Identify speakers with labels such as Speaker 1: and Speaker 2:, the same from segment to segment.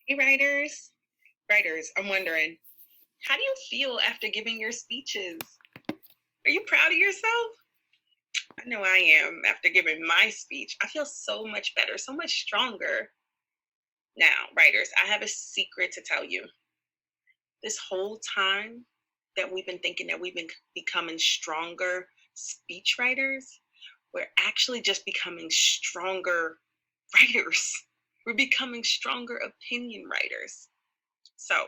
Speaker 1: Hey, writers, I'm wondering, how do you feel after giving your speeches? Are you proud of yourself? I know I am. After giving my speech, I feel so much better, so much stronger. Now, writers, I have a secret to tell you. This whole time that we've been thinking that we've been becoming stronger speech writers, we're actually just becoming stronger writers. We're becoming stronger opinion writers. So,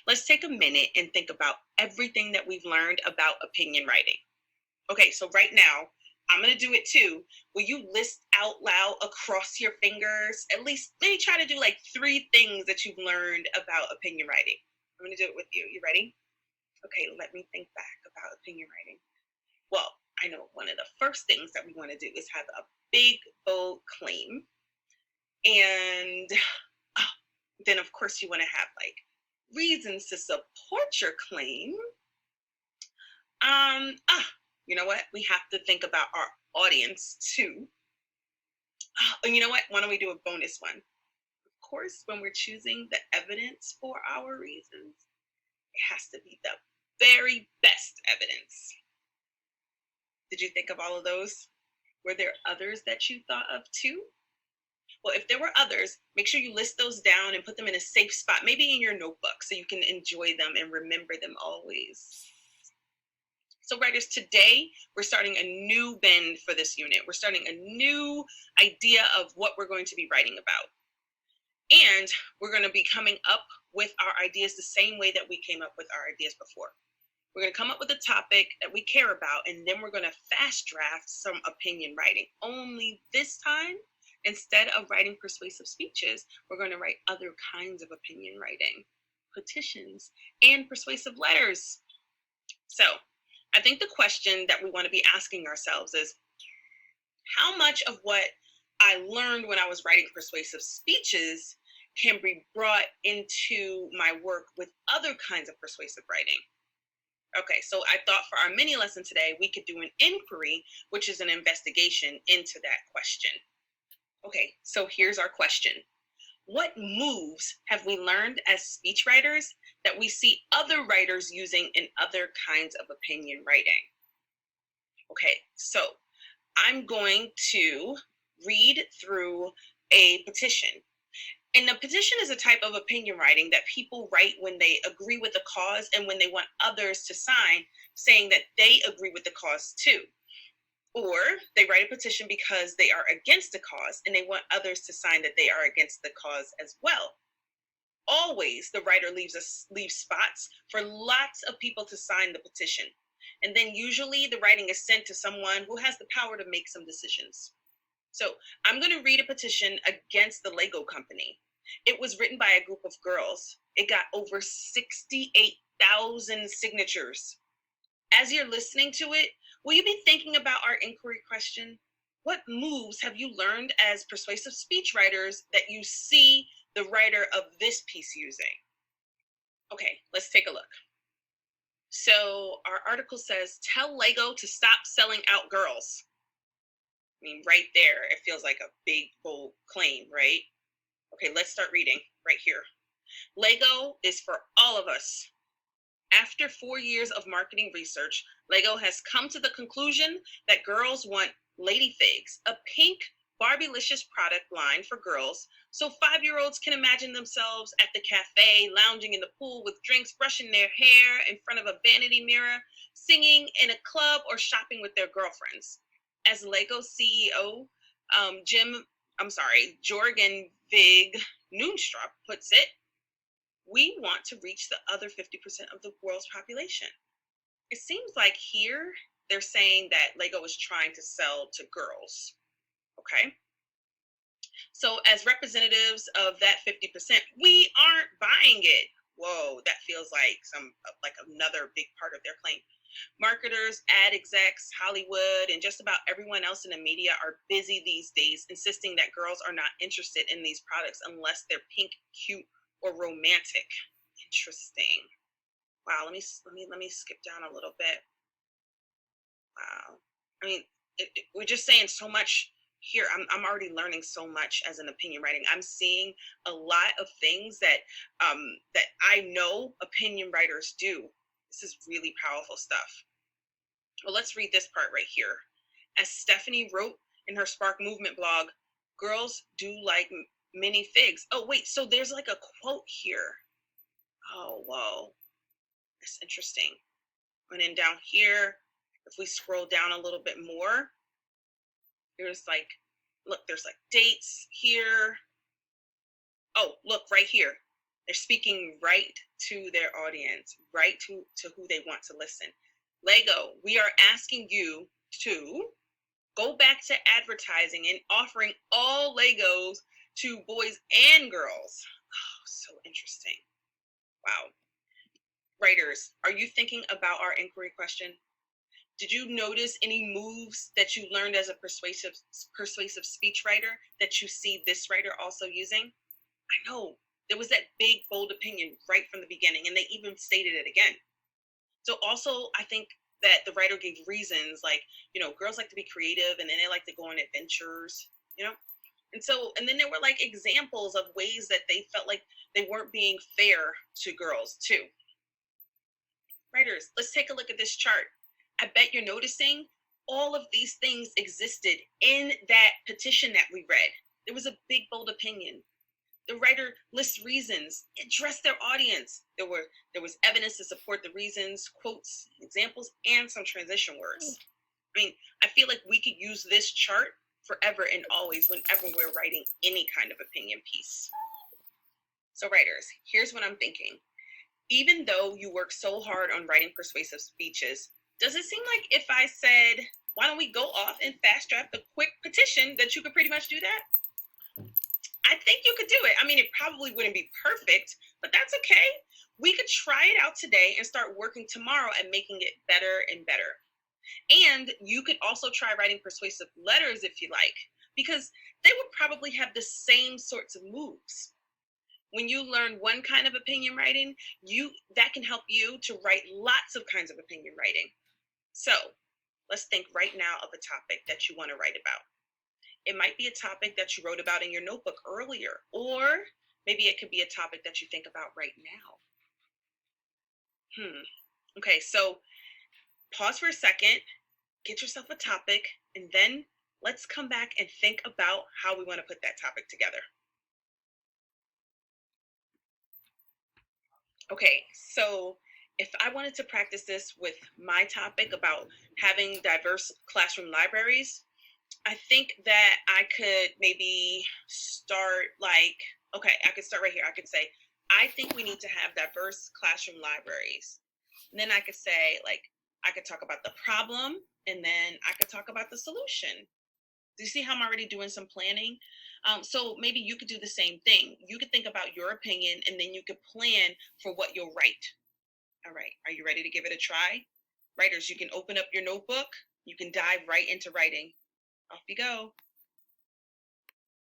Speaker 1: let's take a minute and think about everything that we've learned about opinion writing. Okay, so right now, I'm going to do it too. Will you list out loud across your fingers, at least maybe try to do like 3 things that you've learned about opinion writing? I'm going to do it with you. You ready? Okay, let me think back about opinion writing. Well, I know one of the first things that we want to do is have a big, bold claim. And oh, then, of course, you want to have like reasons to support your claim. Um, ah, you know what? We have to think about our audience too. And you know what? Why don't we do a bonus one? Of course, when we're choosing the evidence for our reasons, it has to be the very best evidence. Did you think of all of those? Were there others that you thought of too? Well, if there were others, make sure you list those down and put them in a safe spot, maybe in your notebook, so you can enjoy them and remember them always. So, writers, today we're starting a new bend for this unit. We're starting a new idea of what we're going to be writing about. And we're going to be coming up with our ideas the same way that we came up with our ideas before. We're going to come up with a topic that we care about, and then we're going to fast draft some opinion writing. Only this time, instead of writing persuasive speeches, we're going to write other kinds of opinion writing, petitions, and persuasive letters. So, I think the question that we want to be asking ourselves is, how much of what I learned when I was writing persuasive speeches can be brought into my work with other kinds of persuasive writing? Okay, so I thought for our mini lesson today, we could do an inquiry, which is an investigation into that question. Okay, so here's our question. What moves have we learned as speechwriters that we see other writers using in other kinds of opinion writing? Okay, so I'm going to read through a petition. And a petition is a type of opinion writing that people write when they agree with a cause and when they want others to sign, saying that they agree with the cause too. Or they write a petition because they are against a cause and they want others to sign that they are against the cause as well. Always the writer leaves spots for lots of people to sign the petition. And then usually the writing is sent to someone who has the power to make some decisions. So I'm going to read a petition against the Lego company. It was written by a group of girls. It got over 68,000 signatures. As you're listening to it, will you be thinking about our inquiry question? What moves have you learned as persuasive speechwriters that you see the writer of this piece using? Okay, let's take a look. So our article says, tell Lego to stop selling out girls. I mean, right there, it feels like a big, bold claim, right? Okay, let's start reading right here. Lego is for all of us. After 4 years of marketing research, Lego has come to the conclusion that girls want Lady Figs, a pink Barbielicious product line for girls, so 5-year-olds can imagine themselves at the cafe, lounging in the pool with drinks, brushing their hair in front of a vanity mirror, singing in a club, or shopping with their girlfriends. As Lego CEO Jorgen Vig Noonstrup puts it, we want to reach the other 50% of the world's population. It seems like here they're saying that Lego is trying to sell to girls. Okay. So as representatives of that 50%, we aren't buying it. Whoa, that feels like another big part of their claim. Marketers, ad execs, Hollywood, and just about everyone else in the media are busy these days insisting that girls are not interested in these products unless they're pink, cute, or romantic. Interesting. Wow, let me skip down a little bit. Wow. I mean, we're just saying so much here I'm already learning so much as an opinion writing. I'm seeing a lot of things that that I know opinion writers do. This is really powerful stuff. Well, let's read this part right here. As Stephanie wrote in her Spark Movement blog, girls do like mini figs. Oh wait, so there's like a quote here. Oh whoa, that's interesting. And then down here, if we scroll down a little bit more, there's like, look, there's like dates here. Oh, look right here. They're speaking right to their audience, right to who they want to listen. Lego, we are asking you to go back to advertising and offering all Legos to boys and girls. Oh, so interesting. Wow. Writers, are you thinking about our inquiry question? Did you notice any moves that you learned as a persuasive speechwriter that you see this writer also using? I know there was that big bold opinion right from the beginning, and they even stated it again. So also, I think that the writer gave reasons like, girls like to be creative, and then they like to go on adventures, and then there were like examples of ways that they felt like they weren't being fair to girls too. Writers, let's take a look at this chart. I bet you're noticing all of these things existed in that petition that we read. There was a big bold opinion. The writer lists reasons, addressed their audience. There was evidence to support the reasons, quotes, examples, and some transition words. I mean, I feel like we could use this chart forever and always whenever we're writing any kind of opinion piece. So writers, here's what I'm thinking. Even though you work so hard on writing persuasive speeches, does it seem like if I said, why don't we go off and fast draft a quick petition, that you could pretty much do that? I think you could do it. I mean, it probably wouldn't be perfect, but that's okay. We could try it out today and start working tomorrow at making it better and better. And you could also try writing persuasive letters if you like, because they would probably have the same sorts of moves. When you learn one kind of opinion writing, that can help you to write lots of kinds of opinion writing. So let's think right now of a topic that you want to write about. It might be a topic that you wrote about in your notebook earlier, or maybe it could be a topic that you think about right now. Okay, so pause for a second, get yourself a topic, and then let's come back and think about how we want to put that topic together. Okay, so if I wanted to practice this with my topic about having diverse classroom libraries, I think that I could maybe start I could start right here. I could say, I think we need to have diverse classroom libraries. And then I could say, I could talk about the problem, and then I could talk about the solution. Do you see how I'm already doing some planning? So maybe you could do the same thing. You could think about your opinion, and then you could plan for what you'll write. All right, are you ready to give it a try? Writers, you can open up your notebook. You can dive right into writing. Off you go.